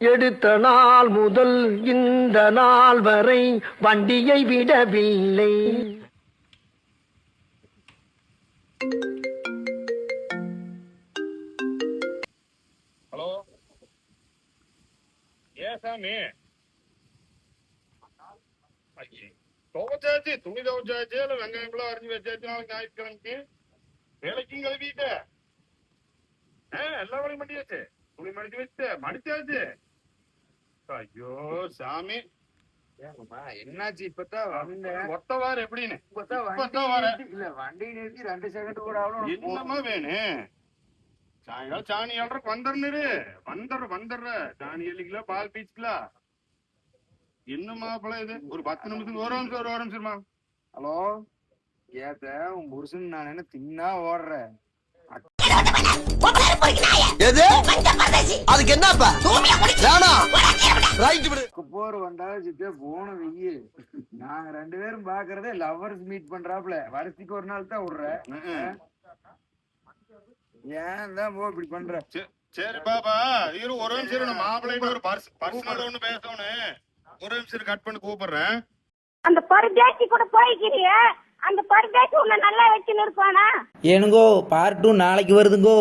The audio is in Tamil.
எடுத்த நாள் முதல் இந்த நாள் வரை வண்டியை விடவில்லை. ஹலோ, ஏன் சாமி? துவைச்சாச்சு, துணி துவைச்சாச்சு, இல்ல வெங்காயம் எல்லாம் அரிஞ்சு வச்சாச்சு. நாளைக்கு ஞாயிற்றுக்கிழமைக்கு வேலைக்கும் கிளம்பிட்டு எல்லா வேலையும் பண்ணியாச்சு. துணி மடிச்சு வச்சு மடிச்சாச்சு. ஐயோ சாமி, என்னாச்சு? இப்பதான் வந்தேன். ஒத்த வாரம் எப்படின்னு இல்ல வண்டி நிறுத்தி 2 செகண்ட் கூட ஆகணும். என்னமா வேணும்? சாயங்காலம் சாணி ஏழ்றக்கு வந்துடுற சாணி எல்லிக்கல பால் பீச்சுக்கலாம். என்னமா போல இது ஒரு 10 நிமிஷத்துக்கு ஒரு நிமிஷமா. ஹலோ, ஏத்த உன் புருஷன் நான் என்ன தின்னா ஓடுறேன். அதுக்கு என்னப்பா போர் வந்தாச்சு போன வெய்ய. நாங்க 2 பேரும் பாக்குறதே லவ்வர்ஸ் மீட் பண்றாப்ல. வருஷத்துக்கு ஒரு நாள் தான் விடுறேன். ஏன் தான் போ இப்படி பண்ற? சரி பாப்பா, இரு ஒரு நிமிஷம். மாப்பிள்ளைட்டு ஒரு பர்சனல் ஒண்ணு பேசணும். ஒரு நிமிஷம் கட் பண்ணி கூப்பிடுறேன். அந்த பரிதேசி கூட போய்க்கிறிய, அந்த பரிதேசி உன்னை நல்லா வச்சுன்னு இருப்பானா? ஏனுங்கோ பார்ட் 2 நாளைக்கு வருதுங்கோ.